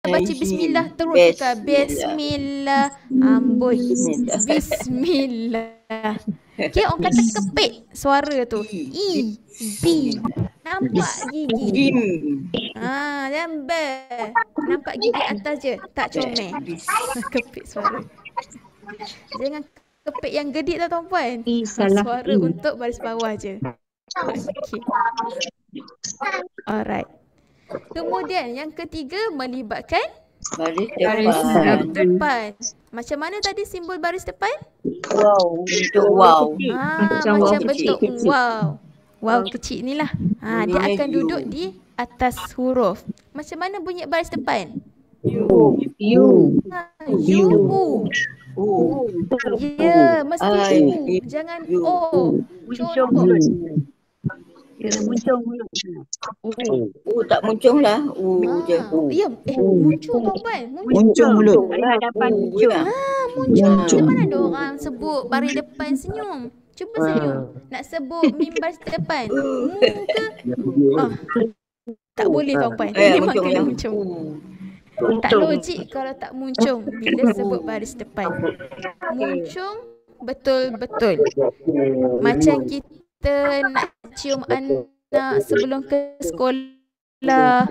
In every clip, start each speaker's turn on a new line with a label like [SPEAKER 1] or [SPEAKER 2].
[SPEAKER 1] baca bismillah terus tukar. Bismillah. Amboi.
[SPEAKER 2] Bismillah.
[SPEAKER 1] Bismillah. Okay, orang kata kepit suara tu. I. B. Nampak gigi.
[SPEAKER 2] Jim.
[SPEAKER 1] Dan B. Nampak gigi atas je. Tak comel. Kepit suara. Jangan kepit yang gedik tau tuan-puan. Suara untuk baris bawah je. Okay. Alright. Kemudian yang ketiga melibatkan
[SPEAKER 2] Baris
[SPEAKER 1] depan. Macam mana tadi simbol baris depan?
[SPEAKER 2] Wow. Bentuk wow.
[SPEAKER 1] Macam bentuk wow. Wow kecil ni lah. Dia akan duduk di atas huruf. Macam mana bunyi baris depan?
[SPEAKER 3] U.
[SPEAKER 1] Ya, mesti U. Jangan O. Contoh.
[SPEAKER 3] Muncung.
[SPEAKER 2] Tak muncung lah. Je.
[SPEAKER 1] Ya, muncung tuan-puan.
[SPEAKER 3] Muncung mulut.
[SPEAKER 1] Muncung. Macam mana ada orang sebut baris depan senyum? Cuba senyum. Nak sebut mim baris depan. Ke? Tak boleh tuan-puan. Memang kena muncung. Tak logik kalau tak muncung bila sebut baris depan. Muncung betul-betul. Macam kita nak cium anak sebelum ke sekolah.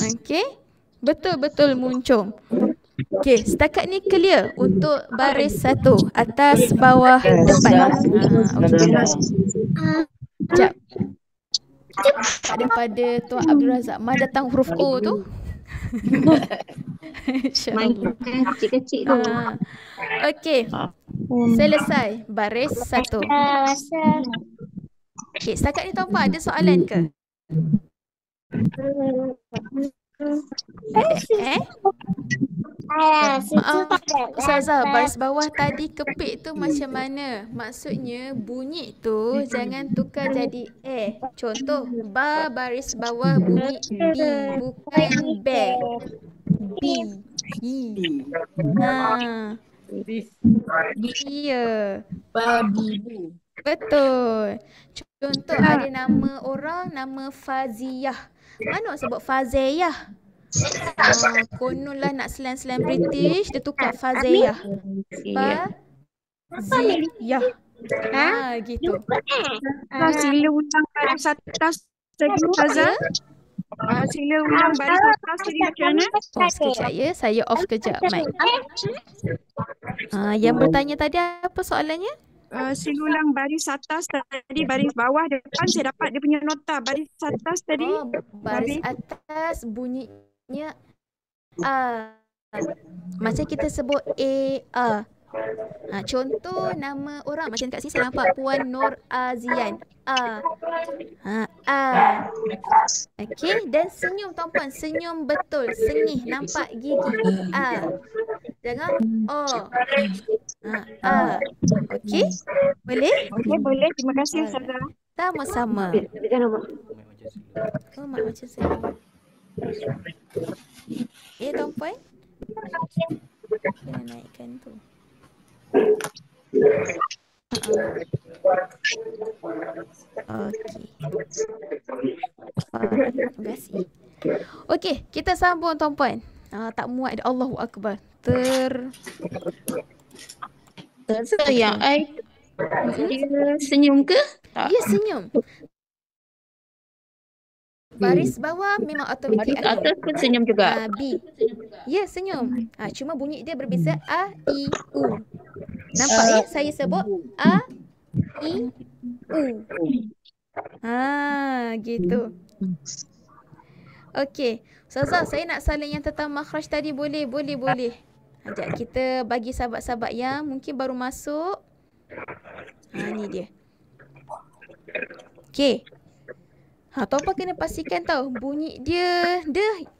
[SPEAKER 1] Okey? Betul-betul muncung. Okey, setakat ni clear untuk baris satu. Atas, bawah, depan. Okey. Sekejap. Pada Tuan Abdul Razak, Mah datang huruf O tu. InsyaAllah.
[SPEAKER 3] Kecil-kecil tu.
[SPEAKER 1] Okey. Selesai baris satu. Okey, setakat ni tuan-puan ada soalan ke? Ustazah, baris bawah tadi kepit tu macam mana? Maksudnya bunyi tu jangan tukar jadi Contoh, ba baris bawah bunyi B, bukan be. B. Ya. Betul. Contoh ada nama orang, nama Faziyah. Mana orang sebut Faziyah? Kononlah nak slang-slang British, dia tukar Faziyah. Faziyah. Gitu.
[SPEAKER 3] Sila ulang baris atas tadi Ustazah. Sila ulang baris atas tadi macam mana?
[SPEAKER 1] Sekejap ya, saya off kejap mic. Yang bertanya tadi apa soalannya?
[SPEAKER 3] Sila ulang baris atas tadi, baris bawah depan saya dapat dia punya nota. Baris atas tadi.
[SPEAKER 1] Baris atas bunyinya A. Macam kita sebut A. Contoh nama orang macam kat sini saya nampak Puan Nur Azian. A. Okey, dan senyum tuan-puan, senyum betul, sengih, nampak gigi. A. Jangan O. Okey? Boleh?
[SPEAKER 3] Okey, boleh. Terima kasih Ustazah.
[SPEAKER 1] Sama-sama. Mak macam saya. Tuan-puan. Kena naikkan tu. Okey. Terima kasih. Okey, kita sambung tuan-puan. Tak muat dah, Allahu Akbar.
[SPEAKER 4] Yang dia senyum ke? Tak.
[SPEAKER 1] Ya, senyum. Baris bawah memang automatik.
[SPEAKER 4] Baris atas pun senyum juga.
[SPEAKER 1] B. Ya, senyum. Cuma bunyi dia berbeza. A, I, U. Nampak ya? Saya sebut A, I, U. Gitu. Okey. Ustazah, saya nak salin yang tentang makhraj tadi. Boleh. Sekejap, kita bagi sahabat-sahabat yang mungkin baru masuk. Ni dia. Okey. Tuan-puan kena pastikan tahu bunyi dia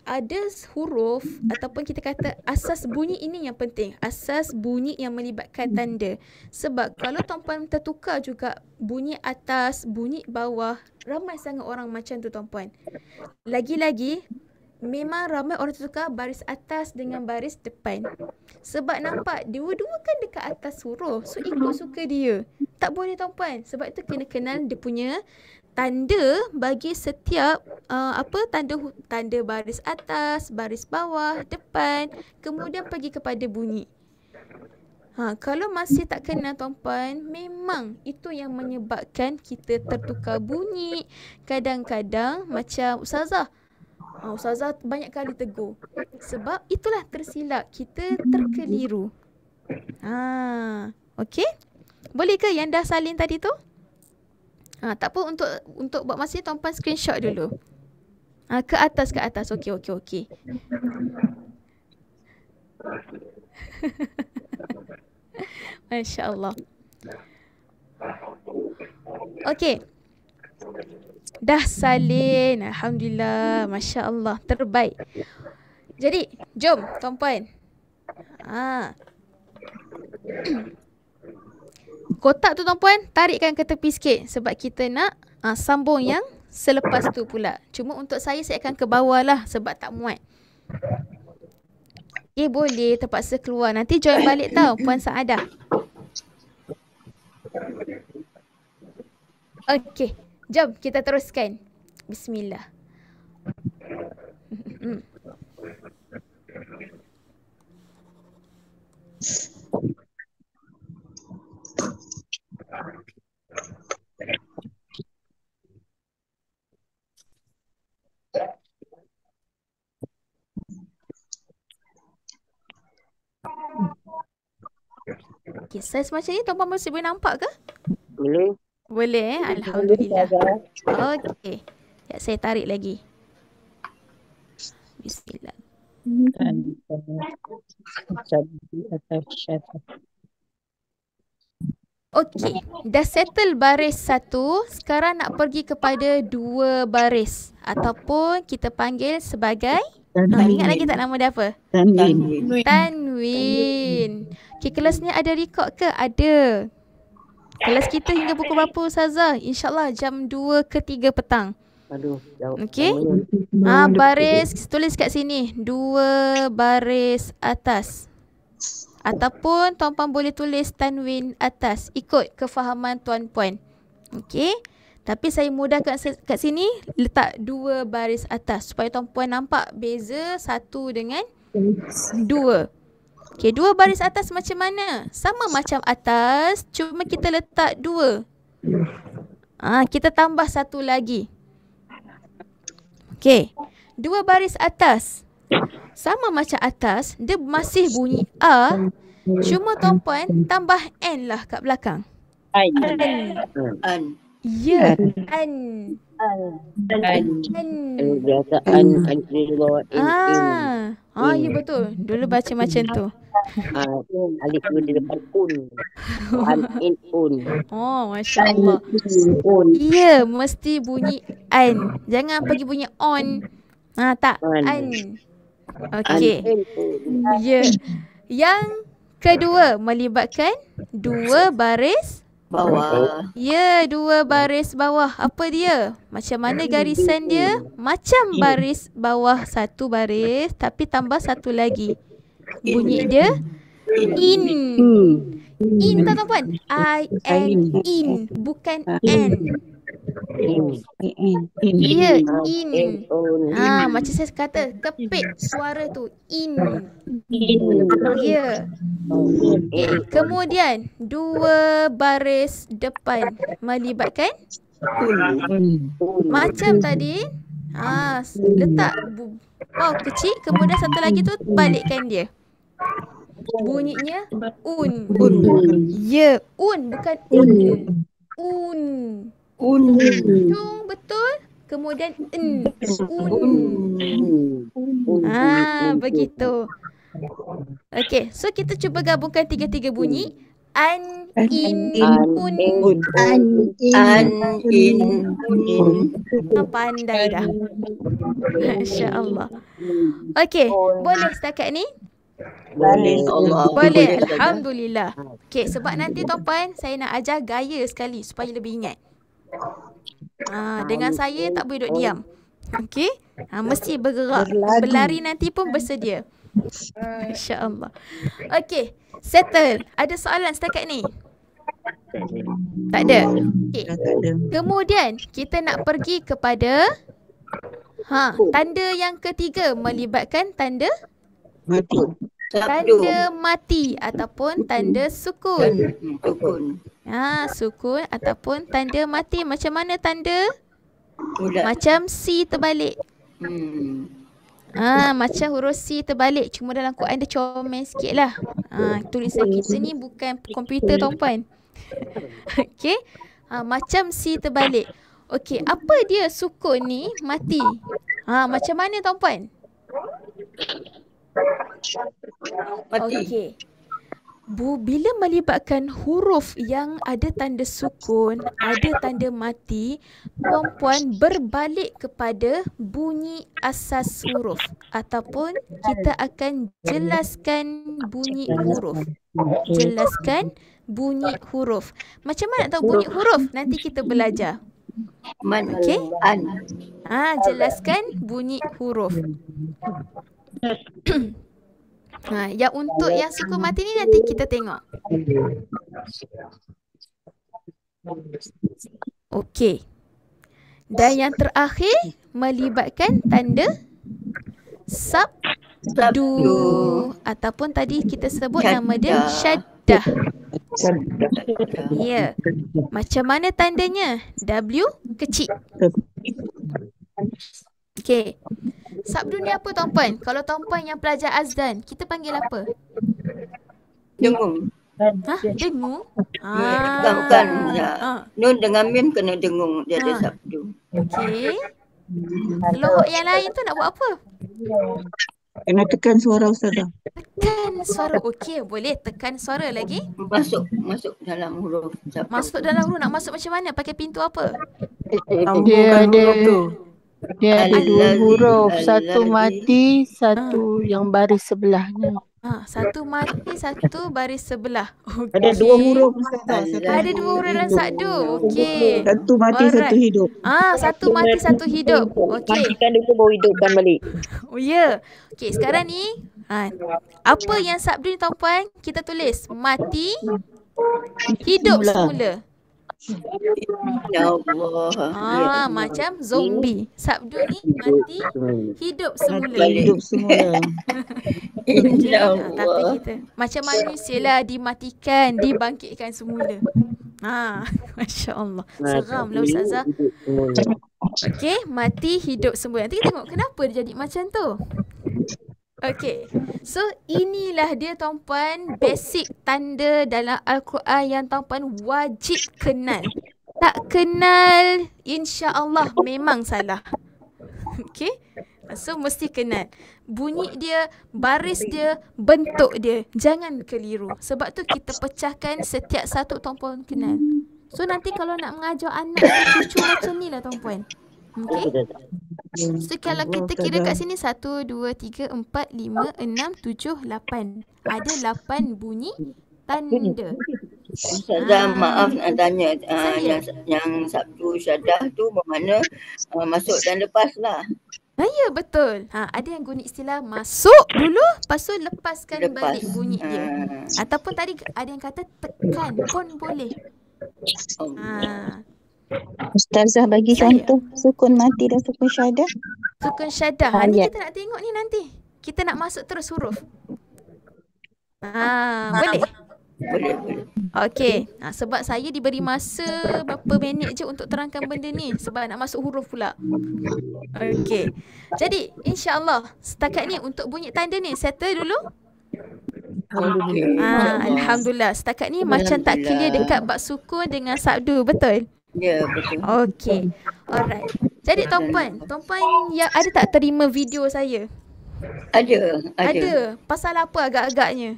[SPEAKER 1] ada huruf ataupun kita kata asas bunyi ini yang penting. Asas bunyi yang melibatkan tanda. Sebab kalau tuan-puan tertukar juga bunyi atas, bunyi bawah, ramai sangat orang macam tu tuan-puan. Lagi-lagi memang ramai orang tertukar baris atas dengan baris depan. Sebab nampak dua-dua kan dekat atas huruf. So ikut suka dia. Tak boleh tuan-puan. Sebab itu kena kenal dia punya tanda bagi setiap tanda baris atas, baris bawah, depan, kemudian pergi kepada bunyi. Kalau masih tak kenal tuan-puan, memang itu yang menyebabkan kita tertukar bunyi. Kadang-kadang macam Ustazah. Ustazah banyak kali tegur. Sebab itulah tersilap, kita terkeliru. Okey? Boleh ke yang dah salin tadi tu? Tak apa, untuk buat masa ni tuan-puan screenshot dulu. Ke atas. Okey. Masya Allah. Okey. Dah salin. Alhamdulillah. Masya Allah. Terbaik. Jadi, jom tuan-puan. Kotak tu tuan-puan, tarikkan ke tepi sikit. Sebab kita nak sambung yang selepas tu pula. Cuma untuk saya akan ke bawah lah. Sebab tak muat. Boleh terpaksa keluar. Nanti join balik tau Puan Saadah. Okey, jom kita teruskan. Bismillah. Okey, saiz macam ni tuan-puan masih boleh nampak ke?
[SPEAKER 5] Boleh.
[SPEAKER 1] Boleh Alhamdulillah. Okey. Ya, saya tarik lagi. Bismillah. Okey, dah settle baris 1. Sekarang nak pergi kepada 2 baris. Ataupun kita panggil sebagai ingat lagi tak nama dia apa? Tanwin. Okey, kelas ni ada record ke? Ada. Kelas kita hingga pukul berapa Ustazah? InsyaAllah jam 2 ke 3 petang. Okey. Baris, tulis kat sini. 2 baris atas. Ataupun tuan-puan boleh tulis tanwin atas. Ikut kefahaman tuan-puan. Okey. Tapi saya mudahkan kat sini. Letak 2 baris atas. Supaya tuan-puan nampak beza 1 dengan 2. Okey, 2 baris atas macam mana? Sama macam atas, cuma kita letak 2. Kita tambah 1 lagi. Okey, 2 baris atas. Sama macam atas, dia masih bunyi A, cuma tuan-puan tambah N lah kat belakang. An. Ya, an.
[SPEAKER 5] Biasa an
[SPEAKER 1] ya betul. Dulu baca macam tu.
[SPEAKER 5] Alif tu di depan un. Un.
[SPEAKER 1] Masya Allah. Ya, mesti bunyi an. Jangan pergi bunyi on. Tak, an. Okey. Ya. Yang kedua melibatkan 2 baris bawah. Ya, 2 baris bawah. Apa dia? Macam mana garisan dia? Macam baris bawah 1 baris tapi tambah 1 lagi. Bunyi dia in. In tak tuan-puan? in. Bukan n. Ya, in. Macam saya kata, kepit suara tu. In. Ya. Kemudian 2 baris depan melibatkan macam tadi. Letak kecil, kemudian satu lagi tu balikkan dia. Bunyinya un. Ya, un bukan un. Betul. Kemudian un. Begitu. Okey, so kita cuba gabungkan 3 bunyi. An, in, un.
[SPEAKER 2] An, in, un.
[SPEAKER 1] Pandai dah. Masya Allah. Okey, boleh setakat ni? Boleh. Alhamdulillah. Okey, sebab nanti tuan-puan saya nak ajar gaya sekali supaya lebih ingat. Dengan saya tak boleh duduk diam. Okey? Mesti bergerak. Berlari nanti pun bersedia. Masya Allah. Okey, settle. Ada soalan setakat ni? Tak ada. Okey.
[SPEAKER 2] Dah tak ada.
[SPEAKER 1] Kemudian kita nak pergi kepada tanda yang ketiga melibatkan tanda
[SPEAKER 2] Mati.
[SPEAKER 1] tanda mati ataupun tanda sukun.
[SPEAKER 5] Sukun.
[SPEAKER 1] Sukun ataupun tanda mati. Macam mana tanda?
[SPEAKER 5] Bulat.
[SPEAKER 1] Macam C terbalik. Macam huruf C terbalik. Cuma dalam Quran dia comel sikit lah. Tulisan kita ni bukan komputer tuan-puan. Okey. Macam C terbalik. Okey, apa dia sukun ni mati? Macam mana tuan-puan?
[SPEAKER 5] Mati.
[SPEAKER 1] Okey. Bila melibatkan huruf yang ada tanda sukun, ada tanda mati, puan-puan berbalik kepada bunyi asas huruf ataupun kita akan jelaskan bunyi huruf. Jelaskan bunyi huruf. Macam mana nak tahu bunyi huruf? Nanti kita belajar. Okey? Jelaskan bunyi huruf. Yang untuk yang sukun mati ni nanti kita tengok. Okey. Dan yang terakhir melibatkan tanda sabdu ataupun tadi kita sebut nama dia syaddah. Ya. Macam mana tandanya? W kecil. Okey. Sabdu ni apa tuan-puan? Kalau tuan-puan yang pelajar azan, kita panggil apa?
[SPEAKER 5] Dengung.
[SPEAKER 1] Dengung?
[SPEAKER 5] Bukan. Nun dengan mim kena dengung. Dia ada sabdu.
[SPEAKER 1] Okey. Kalau yang lain tu nak buat apa?
[SPEAKER 2] Kena tekan suara Ustazah.
[SPEAKER 1] Tekan suara. Okey, boleh tekan suara lagi.
[SPEAKER 5] Masuk dalam huruf.
[SPEAKER 1] Masuk dalam huruf. Nak masuk macam mana? Pakai pintu apa?
[SPEAKER 6] Dia ada dua huruf, satu mati, satu yang baris sebelahnya.
[SPEAKER 1] Satu mati, satu baris sebelah. Okay.
[SPEAKER 2] Ada dua huruf Ustazah.
[SPEAKER 1] Ada dua huruf dalam sabdu. Okey.
[SPEAKER 2] Satu mati, satu hidup.
[SPEAKER 1] Satu mati, satu hidup. Okey.
[SPEAKER 5] Matikan dulu baru hidupkan balik.
[SPEAKER 1] Oh ya. Okey, sekarang ni apa yang sabdu ni tuan-puan? Kita tulis mati, hidup semula.
[SPEAKER 5] Ya Allah.
[SPEAKER 1] Macam zombie. Sabdu ni mati, hidup semula.
[SPEAKER 2] Hidup semula.
[SPEAKER 5] Ya
[SPEAKER 1] Tapi
[SPEAKER 5] Allah.
[SPEAKER 1] kita macam manusia lah, dimatikan, dibangkitkan semula. Masya Allah. Seram lah Ustazah. Okey, mati, hidup semula. Nanti kita tengok kenapa dia jadi macam tu. Okey. So inilah dia tuan-puan basic tanda dalam Al-Quran yang tuan-puan wajib kenal. Tak kenal, insya-Allah memang salah. Okey. So mesti kenal. Bunyi dia, baris dia, bentuk dia. Jangan keliru. Sebab tu kita pecahkan setiap satu tuan-puan kenal. So nanti kalau nak mengajar anak cucu macam ni lah tuan-puan. Okey. So kalau kita kira kat sini 1, 2, 3, 4, 5, 6, 7, 8. Ada 8 bunyi tanda.
[SPEAKER 5] Ustazah maaf nak tanya yang sabdu syadah tu bermakna masuk dan lepas lah.
[SPEAKER 1] Ya betul. Ada yang guna istilah masuk dulu, lepas tu lepaskan balik bunyi dia. Ataupun tadi ada yang kata tekan pun boleh.
[SPEAKER 7] Ustazah bagi contoh sukun mati dan sukun syadah.
[SPEAKER 1] Sukun syadah. Ni kita nak tengok ni nanti. Kita nak masuk terus huruf. Boleh?
[SPEAKER 5] Boleh.
[SPEAKER 1] Okey. Sebab saya diberi masa berapa minit je untuk terangkan benda ni. Sebab nak masuk huruf pula. Okey. Jadi insya-Allah setakat ni untuk bunyi tanda ni settle dulu. Alhamdulillah. Setakat ni macam tak clear dekat bab sukun dengan sabdu. Betul?
[SPEAKER 5] Ya, betul.
[SPEAKER 1] Okey. Alright. Jadi tuan-puan yang ada tak terima video saya? Ada. Pasal apa agak-agaknya?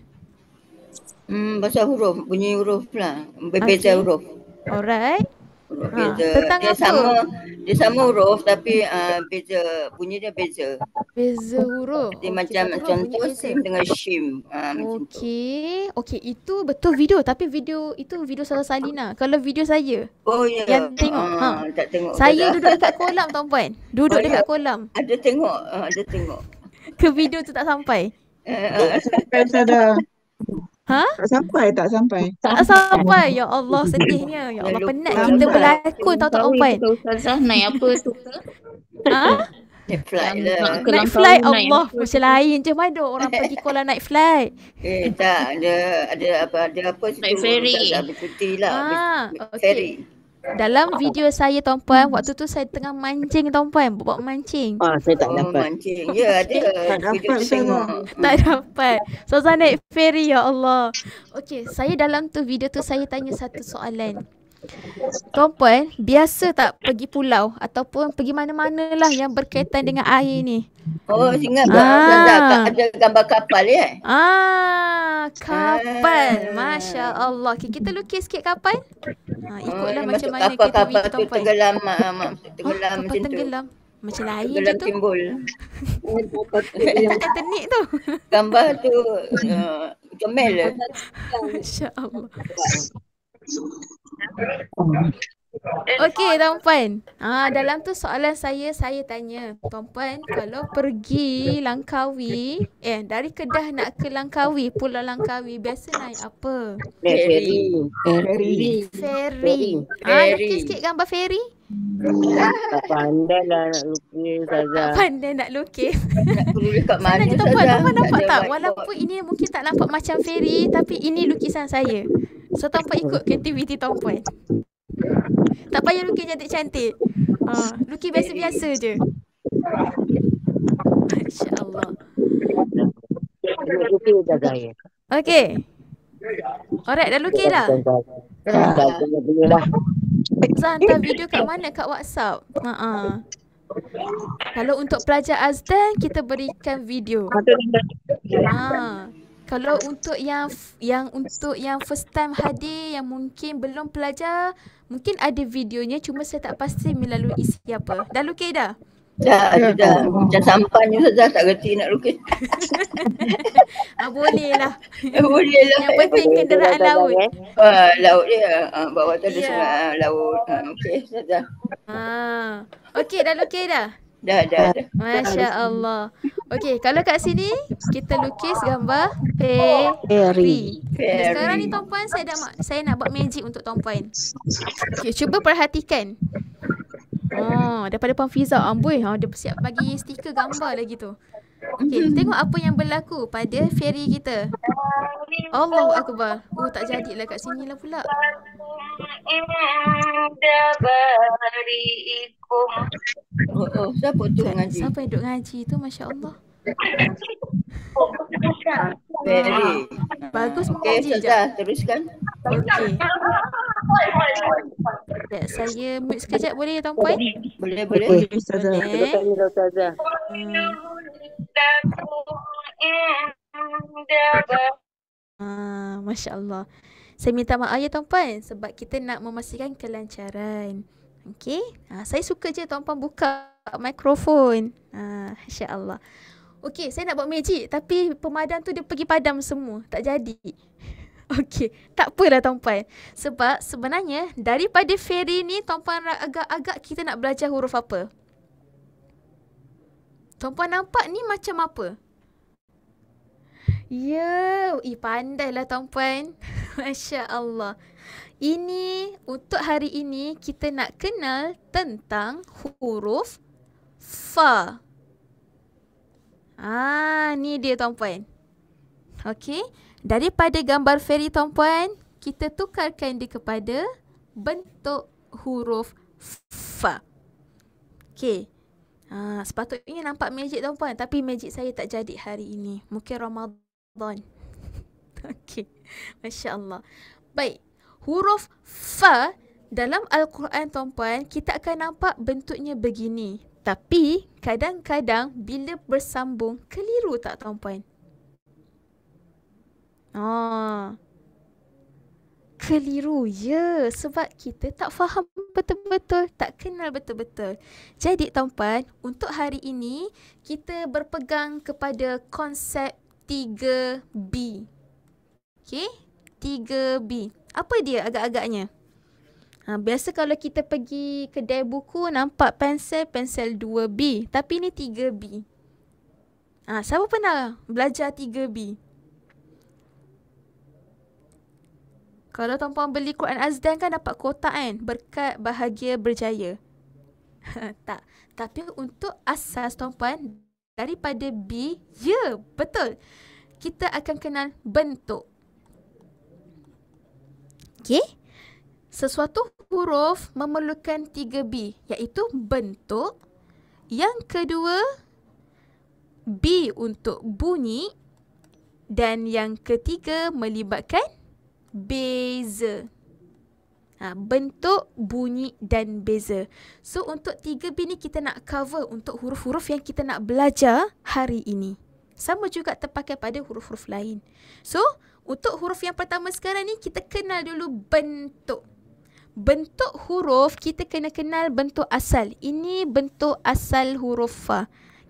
[SPEAKER 5] Pasal huruf, bunyi huruf lah. Berbeza huruf.
[SPEAKER 1] Alright.
[SPEAKER 5] Beza.
[SPEAKER 1] Tentang apa?
[SPEAKER 5] Dia sama huruf tapi beza, bunyi dia beza.
[SPEAKER 1] Beza huruf.
[SPEAKER 5] Dia macam contoh sim dengan shim.
[SPEAKER 1] Okey, itu betul video tapi video itu video Salah Salina. Kalau video saya.
[SPEAKER 5] Oh ya.
[SPEAKER 1] Yang tengok.
[SPEAKER 5] Tak tengok.
[SPEAKER 1] Saya duduk dekat kolam tuan-puan. Dekat kolam.
[SPEAKER 5] Ada tengok.
[SPEAKER 1] Ke video tu tak sampai.
[SPEAKER 2] Ustazah.
[SPEAKER 1] Ha?
[SPEAKER 2] Tak sampai, tak sampai.
[SPEAKER 1] Tak sampai. Ya Allah, sedihnya. Ya Allah,
[SPEAKER 5] Lupa
[SPEAKER 1] penat
[SPEAKER 5] lah.
[SPEAKER 1] kita
[SPEAKER 2] Lambat.
[SPEAKER 1] berlakon tau tak
[SPEAKER 4] Langkawi
[SPEAKER 1] Puan.
[SPEAKER 4] tu Ustazah naik apa tu ke?
[SPEAKER 1] Ha?
[SPEAKER 5] Naik flight
[SPEAKER 4] Yang
[SPEAKER 5] lah.
[SPEAKER 4] nak ke
[SPEAKER 1] Night
[SPEAKER 4] Langkawi
[SPEAKER 1] flight
[SPEAKER 4] naik
[SPEAKER 1] Allah.
[SPEAKER 4] apa
[SPEAKER 1] Macam
[SPEAKER 4] tu?
[SPEAKER 1] lain je. Mana orang pergi Kuala night flight.
[SPEAKER 5] Tak, ada apa situ.
[SPEAKER 4] Naik ferry.
[SPEAKER 5] Ustazah bercuti lah.
[SPEAKER 1] Okey.
[SPEAKER 5] Ferry.
[SPEAKER 1] Dalam video saya Tuan Puan, waktu tu saya tengah mancing Tuan Puan, buat mancing.
[SPEAKER 6] Saya tak
[SPEAKER 5] Oh,
[SPEAKER 6] dapat.
[SPEAKER 5] mancing. Ya, ada.
[SPEAKER 2] Tak dapat,
[SPEAKER 5] Video tu
[SPEAKER 2] Ustazah.
[SPEAKER 5] tengok.
[SPEAKER 1] Tak dapat. So saya naik ferry, ya Allah. Okey, saya dalam tu video tu saya tanya satu soalan. Tuan Puan, biasa tak pergi pulau ataupun pergi mana-mana lah yang berkaitan dengan air ni?
[SPEAKER 5] Oh, ingat tak? Ustazah, ada gambar kapal ya?
[SPEAKER 1] Kapal. Masya Allah. Okay, kita lukis sikit kapal. Ikutlah macam mana
[SPEAKER 5] kapal
[SPEAKER 1] aktiviti
[SPEAKER 5] tu
[SPEAKER 1] Tuan Puan.
[SPEAKER 5] tenggelam,
[SPEAKER 1] Kapal
[SPEAKER 5] tenggelam macam tu.
[SPEAKER 1] tenggelam. Macam lain je
[SPEAKER 5] Tenggelam
[SPEAKER 1] tu.
[SPEAKER 5] timbul.
[SPEAKER 1] Takkan tenik tu.
[SPEAKER 5] Gambar tu comel lah.
[SPEAKER 1] Masya Allah. Okey Tuan Puan. Dalam tu soalan saya tanya, Tuan Puan, kalau pergi Langkawi, dari Kedah nak ke Langkawi, Pulau Langkawi, biasa naik apa?
[SPEAKER 5] Ferry.
[SPEAKER 1] Ferry. Lukis sikit gambar ferry.
[SPEAKER 6] Tak pandai lah nak lukis Ustazah.
[SPEAKER 1] Pandai nak lukis.
[SPEAKER 5] Nak perlu dekat
[SPEAKER 1] Senang
[SPEAKER 5] mana
[SPEAKER 1] je Tuan Puan. Tuan Puan nampak
[SPEAKER 5] ada
[SPEAKER 1] tak?
[SPEAKER 5] whiteboard.
[SPEAKER 1] Walaupun ini mungkin tak nampak macam ferry, tapi ini lukisan saya. So Tuan Puan ikut kreativiti Tuan Puan. Tak payah lukis cantik-cantik. Lukis biasa-biasa je. Masya Allah.
[SPEAKER 6] Lukis Ustazah ya.
[SPEAKER 1] Okey. Alright, dah lukis dah?
[SPEAKER 6] Boleh lah.
[SPEAKER 1] Zah hantar video kat mana? Kat WhatsApp? Kalau untuk pelajar Azdan, kita berikan video. Kalau untuk yang first time hadir, yang mungkin belum pelajar, mungkin ada videonya, cuma saya tak pasti melalui siapa. Dah lukis dah?
[SPEAKER 5] Dah. Macam sampan je Ustazah, tak reti nak lukis.
[SPEAKER 1] Boleh lah.
[SPEAKER 5] Boleh lah.
[SPEAKER 1] Yang penting kenderaan laut.
[SPEAKER 5] Laut dia. Bawah tu ada
[SPEAKER 1] Ya.
[SPEAKER 5] sungai laut. Okey Ustazah.
[SPEAKER 1] Okey, dah lukis dah?
[SPEAKER 5] Dah.
[SPEAKER 1] Masya Allah. Okey, kalau kat sini kita lukis gambar
[SPEAKER 6] Ferry.
[SPEAKER 1] ferry. Sekarang ni Tuan Puan, saya nak buat magic untuk Tuan Puan. Okey, cuba perhatikan. Daripada Puan Fiza, amboi, dia siap bagi stiker gambar lagi tu. Okey, tengok apa yang berlaku pada ferry kita. Allahu Akbar. Tak jadilah kat sini lah pula.
[SPEAKER 5] Siapa tu ngaji?
[SPEAKER 1] Siapa yang duduk ngaji tu? Masya Allah.
[SPEAKER 5] Ferry.
[SPEAKER 1] Bagus
[SPEAKER 5] Okey
[SPEAKER 1] mengaji je.
[SPEAKER 5] Ustazah, teruskan.
[SPEAKER 1] Okey. Saya mute sekejap boleh Tuan Puan?
[SPEAKER 5] Boleh.
[SPEAKER 2] Boleh, Ustazah.
[SPEAKER 1] Boleh.
[SPEAKER 6] Ustazah.
[SPEAKER 1] Masya Allah. Saya minta maaf ya Tuan Puan sebab kita nak memastikan kelancaran. Okey. Saya suka je Tuan Puan buka mikrofon. Masya Allah. Okey, saya nak buat magic tapi pemadam tu dia pergi padam semua. Tak jadi. Okey, tak apalah Tuan Puan. Sebab sebenarnya daripada ferry ni Tuan Puan agak-agak kita nak belajar huruf apa? Tuan Puan nampak ni macam apa? Ya, pandailah Tuan Puan. Masya Allah. Ini untuk hari ini kita nak kenal tentang huruf fa. Ni dia Tuan Puan. Okey. Daripada gambar ferry Tuan Puan, kita tukarkan dia kepada bentuk huruf fa. Okey. Sepatutnya nampak magic Tuan Puan, tapi magic saya tak jadi hari ini. Mungkin Ramadan. Okey. Masya Allah. Baik. Huruf fa dalam Al-Quran Tuan Puan, kita akan nampak bentuknya begini. Tapi kadang-kadang bila bersambung, keliru tak Tuan Puan? Keliru ya, sebab kita tak faham betul-betul, tak kenal betul-betul. Jadi Tuan Puan, untuk hari ini kita berpegang kepada konsep 3B. Okey, 3B. Apa dia agak-agaknya? Biasa kalau kita pergi kedai buku nampak pensel 2B, tapi ni 3B. Siapa pernah belajar 3B? Kalau tuan-puan beli Quran Azdan kan dapat kotak kan, berkat bahagia berjaya. Tak. Tapi untuk asas tuan-puan, daripada B, ya, betul. Kita akan kenal bentuk. Okey? Sesuatu huruf memerlukan 3B, iaitu bentuk. Yang kedua, B untuk bunyi. Dan yang ketiga melibatkan beza. Bentuk, bunyi dan beza. So untuk 3B ni kita nak cover untuk huruf-huruf yang kita nak belajar hari ini. Sama juga terpakai pada huruf-huruf lain. So untuk huruf yang pertama sekarang ni kita kenal dulu bentuk. Bentuk huruf kita kena kenal bentuk asal. Ini bentuk asal huruf Fa.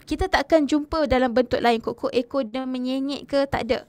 [SPEAKER 1] Kita tak akan jumpa dalam bentuk lain. Kok ekor dan menyenyek ke, tak ada.